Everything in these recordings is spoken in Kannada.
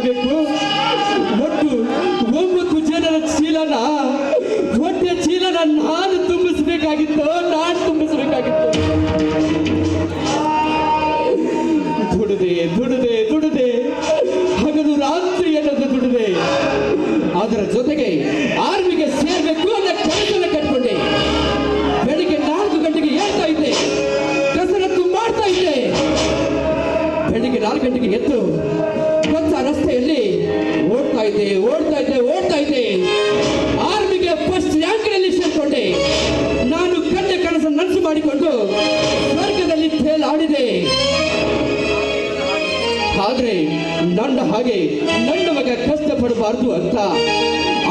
ಮಾಡಬೇಕು? ಒಟ್ಟು 9 ಜನರ ಚೀಲನ ಹೊಟ್ಟೆ ಚೀಲನ ನಾನು ತುಂಬಿಸಬೇಕಾಗಿತ್ತು. ದುಡಿದೆ ಹಗಲು ರಾತ್ರಿ ಎನ್ನೋದು ದುಡಿದೆ. ಅದರ ಜೊತೆಗೆ ಆರ್ಮಿಗೆ ಸೇರ್ಬೇಕು ಅನ್ನೋ ಕೆಲಸನ ಕಟ್ಕೊಂಡೆ. ಬೆಳಿಗ್ಗೆ 4 ಗಂಟೆಗೆ ಹೇಳ್ತಾ ಇದ್ದೆ, ಕಸರತ್ತು ಮಾಡ್ತಾ ಇದ್ದೆ. ಬೆಳಿಗ್ಗೆ 4 ಗಂಟೆಗೆ ಎದ್ದು ಹೊಸ ರಸ್ತೆಯಲ್ಲಿ ಓಡ್ತಾ ಇದ್ದೆ. ಆರ್ಮಿಗೆ ಫಸ್ಟ್ ರ್ಯಾಂಕ್ನಲ್ಲಿ ಸೇರ್ಕೊಂಡೆ. ನಾನು ಕಂಡ ಕನಸನ್ನು ನನಸು ಮಾಡಿಕೊಂಡು ಸ್ವರ್ಗದಲ್ಲಿ ತೇಲಾಡಿದೆ. ಆದ್ರೆ ನನ್ನ ಹಾಗೆ ನನ್ನ ಮಗ ಕಷ್ಟಪಡಬಾರದು ಅಂತ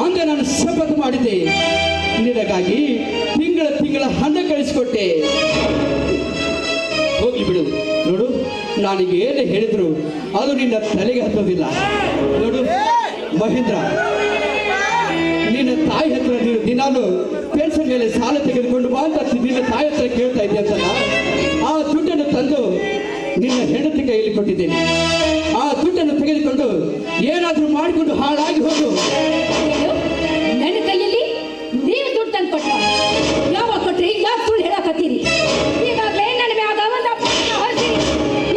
ಅಂದೆ ನಾನು ಶಪಥ ಮಾಡಿದೆ. ನಿನಗಾಗಿ ತಿಂಗಳ ಹಣ ಕಳಿಸಿಕೊಟ್ಟೆ. ಹೋಗ್ಲಿ ಬಿಡು. ನೋಡು, ನಾನೀಗ ಏನೇ ಹೇಳಿದ್ರು ಅದು ನಿನ್ನ ತಲೆಗೆ ಹತ್ತೋದಿಲ್ಲ. ನೋಡು ಮಹೇಂದ್ರ, ನಿನ್ನ ತಾಯಿ ಹತ್ರ ನೀನು ದಿನಾಲು ಪೆನ್ಷನ್ ಮೇಲೆ ಸಾಲ ತೆಗೆದುಕೊಂಡು ಬಾ ಅಂತ ನಿನ್ನ ತಾಯಿ ಹತ್ರ ಕೇಳ್ತಾ ಇದ್ದೆ ಅಂತಲ್ಲ. ಆ ದುಡ್ಡನ್ನು ತಂದು ನಿನ್ನ ಹೆಂಡತಿ ಕೈಯಲ್ಲಿ ಕೊಟ್ಟಿದ್ದೇನೆ. ಆ ದುಡ್ಡನ್ನು ತೆಗೆದುಕೊಂಡು ಏನಾದ್ರೂ ಮಾಡಿಕೊಂಡು ಹಾಳಾಗಿ ಹೋಗು. ನನ್ನ ಕೈಯಲ್ಲಿ ನೀವು ದುಡ್ಡು ತಂದು ಕೊಟ್ಟ? ಯಾವಾಗ ಕೊಟ್ರಿ? ಯಾಕೆ ಸುಳ್ಳು ಹೇಳಕತ್ತೀರಿ? ಈಗಾಗಲೇ ನನ್ನ ಮ್ಯಾಗ ಒಂದು ಅಪಾದನ ಹೊರಿಸಿ,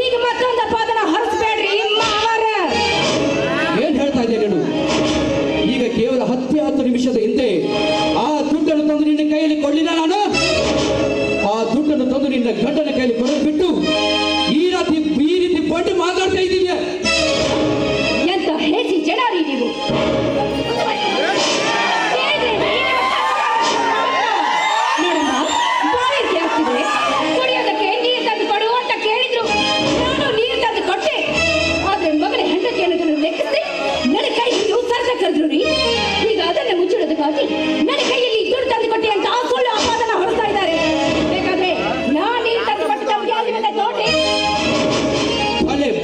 ಈಗ ಮತ್ತೊಂದು ಅಪಾದನ ಹೊರಿಸಬೇಡ್ರಿ. ಏನ್ ಹೇಳ್ತಾ ಇದ್ದೆ ನೀನು? ಈಗ ಕೇವಲ 10 ನಿಮಿಷದ ಹಿಂದೆ ಆ ದುಡ್ಡನ್ನು ತಂದು ನಿನ್ನ ಕೈಯಲ್ಲಿ ಕೊಡಲಿಲ್ಲ ನಾನು. ಆ ದುಡ್ಡನ್ನು ತಂದು ನಿನ್ನ ಗಂಡನ ಕೈಯಲ್ಲಿ ಕೊಡೋದು ಬಿಟ್ಟು ಈ ರೀತಿ ಪಟ್ಟು ಮಾತಾಡ್ತಾ ಇದ್ದೀಯ. ಎಂತ ಹೇಸಿ ಜನಾರಿ ನೀವು? ನೋಡಮ್ಮ, ಬಾಳಿಕೆ ಆಗ್ತಿದೆ. ಕುಡಿಯೋದಕ್ಕೆ ನೀರು ತಂದು ಕೊಡು ಅಂತ ಕೇಳಿದ್ರು. ನಾನು ನೀರು ತಂದು ಕೊಟ್ಟೆ. ಆದ್ರೆ ಮಗಳ ಹೆಂಡತಿ ಅನ್ನೋದನ್ನು ಲೆಕ್ಕಿಸಿ ನನ್ನ ಕೈ ಹಿಡಿದು ಸರ್ದ ಕರೆದ್ರು ರೀ. ಈಗ ಅದನ್ನ ಮುಚ್ಚಿಡೋದಕ್ಕಾಗಿ ನನ್ನ ಕೈಯಲ್ಲಿ ದುಡ್ಡು ತಂದು ಕೊಟ್ಟೆ ಅಂತ ಆ ಸುಳ್ಳು ಅಪಾದನ ಹೊರಿಸ್ತಾ ಇದ್ದಾರೆ. ಬೇಕಾದ್ರೆ ನಾನು ನೀರು ತಂದು ಕೊಟ್ಟು ತಮಗೆ ಅಲ್ಲಿ ತೋಟಿ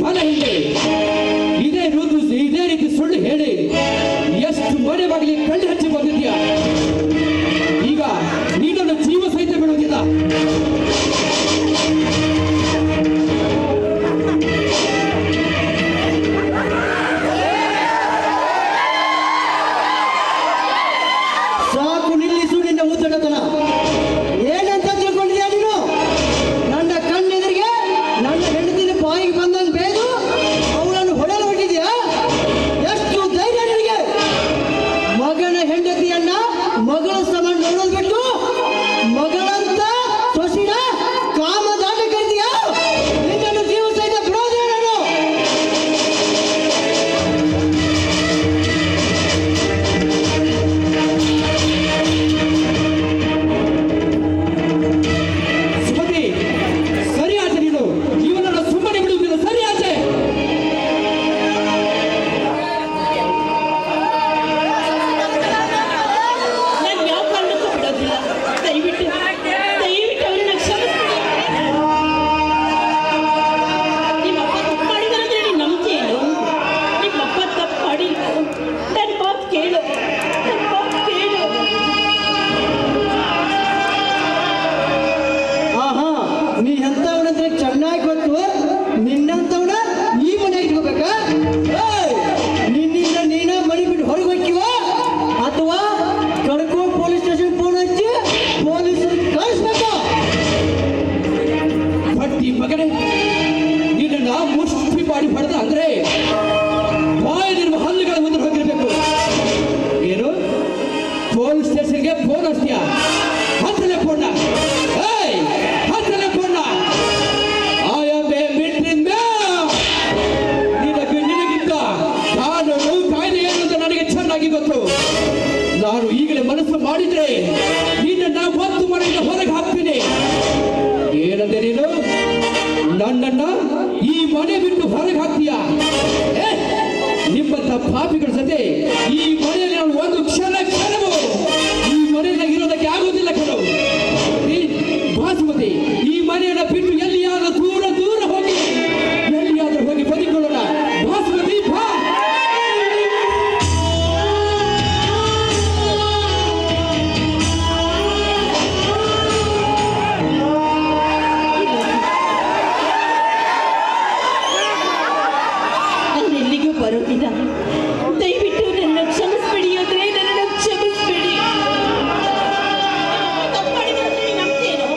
ಫಲ ಹಿಂದೆ ಇದೇ ರೀತಿ ಸುಳ್ಳು ಹೇಳಿ ಎಷ್ಟು ಮನೆ ಬಾಗಿಲಿ ಕಳ್ಳಿ ಹಚ್ಚಿ ಬಂದಿದ್ಯಾ. ಈಗ ನೀನನ್ನು ಜೀವ ಸಹಿತ ಬಿಡುವುದಿಲ್ಲ. ಸಾಕು, ನಿಲ್ಲಿಸು ನಿನ್ನ ಮುದ್ದಡತನ. ಏನಂತ ತಿಳ್ಕೊಂಡಿದ್ಯಾ ನೀನು? ನನ್ನ ಕಣ್ಣೆದುರಿಗೆ ನನ್ನ ಹೆಂಡತಿನ ಬಾಯಿಗೆ ಬಂದಂಗೆ ಬೇದು ಅವಳನ್ನು ಹೊಡೆಯಲು ಬಿಟ್ಟಿದ್ಯಾ? ಎಷ್ಟು ಧೈರ್ಯ ನಿನಗೆ? ಮಗನ ಹೆಂಡತಿಯನ್ನ ಮಗಳ ಸಮ ನೋಡೋದು ಬಿಟ್ಟು ಮಗಳಂತ ಸೊಸಿನ ಕಾಮದಾಟ ಕರಿತೀಯಾ? ನಿನ್ನನ್ನು ಜೀವ ಸಹಿತ ಬಿಡೋದೇ ನಾನು. ಸುಮತಿ, ಸರಿ ಆಚೆ. ನೀನು ಇವನನ್ನು ಸುಮ್ಮನೆ ಬಿಡುವುದಿಲ್ಲ. ಸರಿ ಆಚೆ. ನಾನು ಯಾವ ಕಾರಣಕ್ಕೂ ಬಿಡೋದಿಲ್ಲ. ದಯವಿಟ್ಟು ಅವರನ್ನ ಕ್ಷಮಿಸ್ಬಿಡಿ. ನಿಮ್ಮಪ್ಪ ತಪ್ಪು ಮಾಡಿದಾರಂದ್ರೆ ನೀನು ನಂಬ್ತೀಯೇನು? ನಿಮ್ಮಪ್ಪ ತಪ್ಪು ಮಾಡಿಲ್ಲ. ನನ್ನ ಮಾತು ಕೇಳು. ಆಹಾ, ನೀ ಎಂತವನಂದ್ರೆ ಚೆನ್ನಾಗಿ ಗೊತ್ತು. ನಿನ್ನಂತವನ ಈ ಮನೆಗೆ ಇಟ್ಕೋಬೇಕಾ? ನಿನ್ನಿಂದ ನೀನ ಮನೆ ಬಿಟ್ಟು ಹೊರಗೆ ಹೋಗ್ತೀವ ಅಥವಾ ಕಡ್ಕೊಂಡು ಪೊಲೀಸ್ ಸ್ಟೇಷನ್ ಫೋನ್ ಹಚ್ಚಿ ಪೊಲೀಸರಿಗೆ ಕಳಿಸ್ಬೇಕು. ಭಟ್ಟಿ ಮಗನೇ, ನಿನ್ನ ಮುಷ್ಟಿ ಮಾಡಿ ಹೊಡೆದ ಅಂದ್ರೆ ಬಾಯಲ್ಲಿರುವ ಹಲ್ಲುಗಳ ಮುಂದೆ ಹೋಗಿರ್ಬೇಕು. ಏನು ಪೊಲೀಸ್ ಸ್ಟೇಷನ್ಗೆ ಫೋನ್ ಹಚ್ತೀಯಾ? ಹತ್ತಲೆ ಫೋನ್. ನಿನಗಿಂತ ಕಾನೂನು ಕಾಯ್ದೆ ಏನು ಅಂತ ನನಗೆ ಚೆನ್ನಾಗಿ ಗೊತ್ತು. ನಾನು ಈಗಲೇ ಮನಸ್ಸು ಮಾಡಿದ್ರೆ ನಿನ್ನ ಒಂದು ಮನೆಯಿಂದ ಹೊರಗೆ ಹಾಕ್ತೀನಿ. ಏನಂದೆ ನೀನು? ನನ್ನನ್ನ ಈ ಮನೆ ಬಿಟ್ಟು ಹೊರಗೆ ಹಾಕ್ತೀಯಾ? ನಿಮ್ಮಂತ ಪಾಪಿಗಳ ಜೊತೆ ಈ ಮನೆಯಲ್ಲಿ ನಾನು ಒಂದು ಕ್ಷಣವೂ ಈ ಮನೆಯಲ್ಲಿ ಇರೋದಕ್ಕೆ ಆಗುವುದಿಲ್ಲ. ಕೆಲವು ಬಾಸುಮತಿ, ಈ ಮನೆಯನ್ನು ಬಿಟ್ಟು ಎಲ್ಲಿಯಾದ್ರೂ ದೂರ ಹೋಗಿ ಬದುಕೊಳ್ಳೋಣ. ಬಾಸುಮತಿ, ಬಾ. ನಾನು ಎಲ್ಲಿಗೂ ಬರೋದಿಲ್ಲ. ದಯವಿಟ್ಟು ನನ್ನ ಕ್ಷಮಿಸ್ಬಿಡಿ ಅಂದ್ರೆ ನನ್ನ ಕ್ಷಮಿಸ್ಬಿಡಿ. ತಪ್ಪು ಮಾಡಿದ್ರೆ ನೀನು ನಂಬ್ತೇನೋ?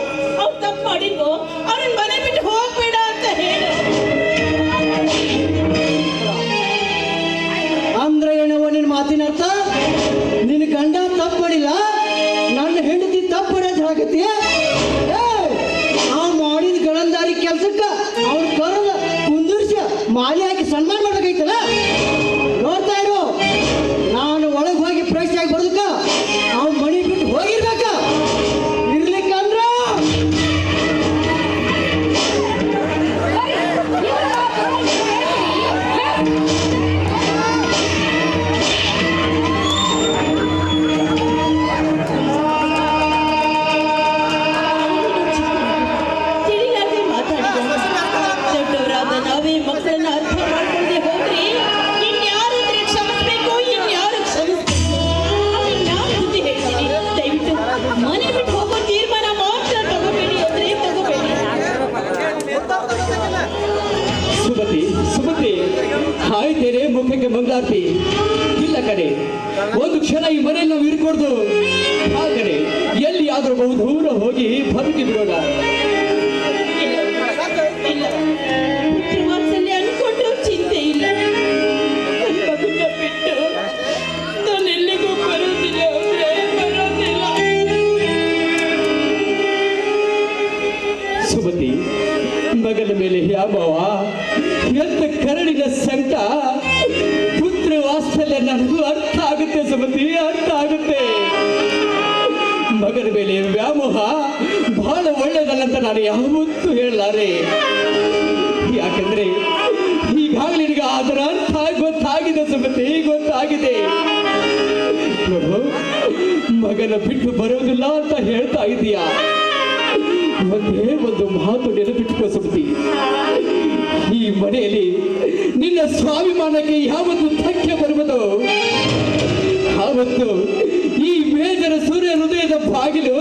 ಅವ್ರು ತಪ್ಪು ಮಾಡಿಲ್ವೋ? ಅವ್ರನ್ನ ಮನೆ ಬಿಟ್ಟು ಹೋಗ್ಬೇಡ ಅಂತ ಹೇಳು. ಅಂದ್ರೆ ಏನವ ನಿನ್ನ ಮಾತಿನ ಅರ್ಥ? ನಿನ್ನ ಗಂಡ ತಪ್ಪು ಮಾಡಿಲ್ಲ, ನನ್ನ ಹೆಂಡತಿ ತಪ್ಪು ಮಾಡಿದ ಹಾಕತ್ತಿ. ನಾವು ಮಾಡಿದ ಗಳಂದಾರಿ ಕೆಲ್ಸಕ್ಕ ಅವ್ರು ಕರೆದ ಕುಂದಿರ್ಸಿ ಮಾಲಿ ಹಾಕಿ ಸನ್ಮಾನ ಮಾಡ್ಬೇಕಾಯ್ತಲ್ಲ. ನೋಡ್ತಾ ಇರು, ನಾನು ಒಳಗೆ ಹೋಗಿ ಫ್ರೆಶ್ ಆಗಿ ಬರ್ದಕ್ಕ ಅವ್ನ ಮನೆ ಬಿಟ್ಟು ಹೋಗಿರ್ಬೇಕ. ಇರ್ಲಿಕ್ಕಂದ್ರ ತಿಳಿಲಾರ್ದೆ ಮಾತಾಡಿದ. ದೊಡ್ಡವರಾದ ನಾವೇ ಮಕ್ಕಳನ್ನ ಅರ್ಥ ಮಾಡ್ಕೊಳ್ಳದೆ ಹೋದ್ರೆ ಇನ್ಯಾರಂದ್ರೆ ಕ್ಷಮಿಸ್ಬೇಕು, ಇನ್ಯಾರು ಕ್ಷಮಿಸ್ಬೇಕು? ಅದನ್ನ ನಾನು ಬುದ್ಧಿ ಹೇಳ್ತೀನಿ. ದಯವಿಟ್ಟು ಮನೆ ಬಿಟ್ಟು ಹೋಗೋ ತೀರ್ಮಾನ ಮಾತ್ರ ತಗೋಬೇಡಿ ಅಂದ್ರೆ ತಗೋಬೇಡಿ. ಸುಮತಿ ಸುಮತಿ, ಆಯ್ತೇನೆ ಮುಖಕ್ಕೆ ಮಂಗಳಾರತಿ. ಇಲ್ಲ ಕಡೆ, ಒಂದು ಕ್ಷಣ ಈ ಮನೆಯಲ್ಲಿ ನಾವು ಇರ್ಕೊಡ್ದು. ಆ ಕಡೆ ಎಲ್ಲಿ ಆದ್ರೂ ಬಹು ದೂರ ಹೋಗಿ ಬದುಕಿ ಬಿಡೋಣ. ಇಲ್ಲ, ಪುತ್ರವಾತ್ಸಲ್ಯ ಅನ್ಕೊಂಡು ಚಿಂತೆ ಇಲ್ಲ. ನನ್ನ ಮಗನ್ನ ಬಿಟ್ಟು ನಾನು ಎಲ್ಲಿಗೂ ಬರೋದಿಲ್ಲ ಅಂದ್ರೆ ಬರೋದಿಲ್ಲ. ಸುಮತಿ, ಮಗನ ಮೇಲೆ ಯಾಮವ ಎಂತ ಕರಡಿನ ಸಂಕಟ. ಪುತ್ರ ವಾತ್ಸಲ್ಯ ನನಗೂ ಅರ್ಥ ಆಗುತ್ತೆ ಸುಮತಿ, ಅರ್ಥ ಆಗುತ್ತೆ. ಮಗನ ಮೇಲೆ ವ್ಯಾಮೋಹ ಬಹಳ ಒಳ್ಳೆಯದಲ್ಲ ಅಂತ ನಾನು ಯಾವತ್ತೂ ಹೇಳಲಾರೆ. ಯಾಕಂದ್ರೆ ಈಗಾಗಲೇ ನಿನಗೆ ಅದರ ಅರ್ಥ ಗೊತ್ತಾಗಿದೆ ಸುಮತಿ, ಗೊತ್ತಾಗಿದೆ. ನೋಡು, ಮಗನ ಬಿಟ್ಟು ಬರೋದಿಲ್ಲ ಅಂತ ಹೇಳ್ತಾ ಇದೀಯಾ. ಒಂದೇ ಒಂದು ಮಾತು ನೆನಪಿಟ್ಟುಕೋ ಸುಮತಿ, ಈ ಮನೆಯಲ್ಲಿ ನಿನ್ನ ಸ್ವಾಭಿಮಾನಕ್ಕೆ ಯಾವತ್ತು ಧಕ್ಕೆ ಬರುವುದೋ ಆವತ್ತು ಈ ಮೇಜರ ಸೂರ್ಯ ಹೃದಯದ ಬಾಗಿಲು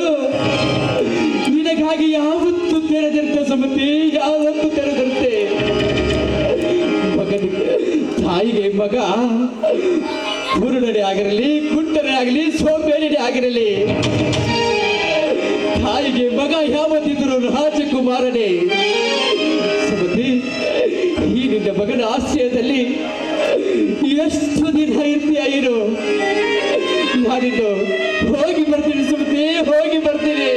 ನಿನಗಾಗಿ ಯಾವತ್ತು ತೆರೆದಿರುತ್ತೆ ಸುಮತಿ, ಯಾವತ್ತು ತೆರೆದಿರುತ್ತೆ. ಮಗನಿಗೆ, ತಾಯಿಗೆ ಮಗ ಕುರುಡನೆ ಆಗಿರಲಿ, ಕುಂಟನೆ ಆಗಲಿ, ಸೋಂಬೇರಿನೇ ಆಗಿರಲಿ, ತಾಯಿಗೆ ಮಗ ಯಾವತ್ತಿದ್ರು ರಾಜಕುಮಾರನೇ. ಸುಮತಿ, ಈ ನಿನ್ನ ಮಗನ ಆಶ್ರಯದಲ್ಲಿ ಎಷ್ಟು ದಿನ ಇರ್ತೀಯ ಇರು. ನಾನಿದ್ದು ಹೋಗಿ ಬರ್ತೀನಿ ಸುಮತಿ, ಹೋಗಿ ಬರ್ತೀನಿ.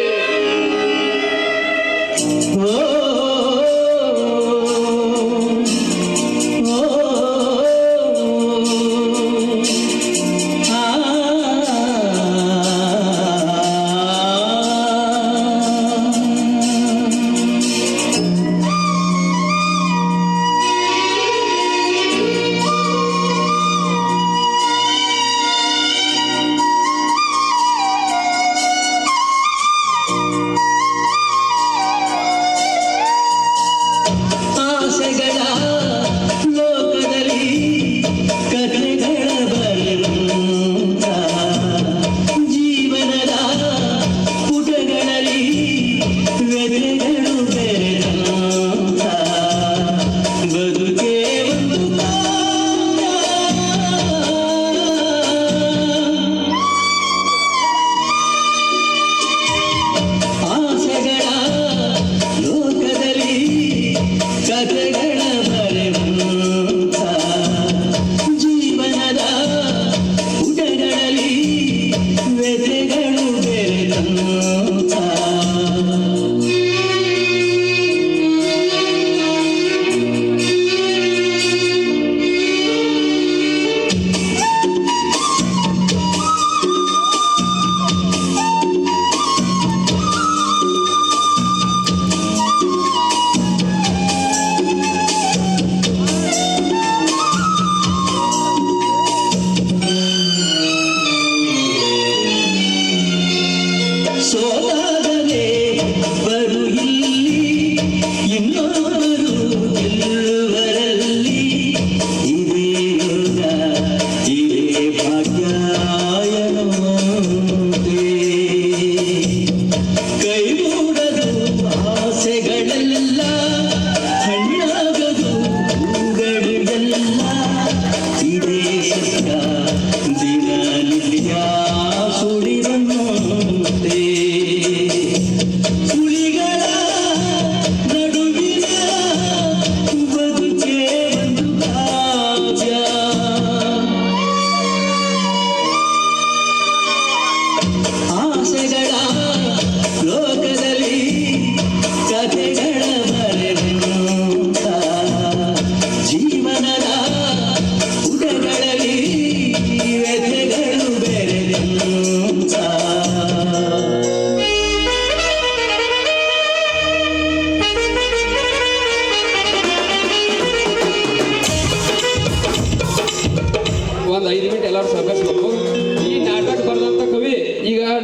ಒಂದು 5 ಮಿನಿಟ್ ಎಲ್ಲರೂ ಸಹಕರಿಸ್ಬೇಕು.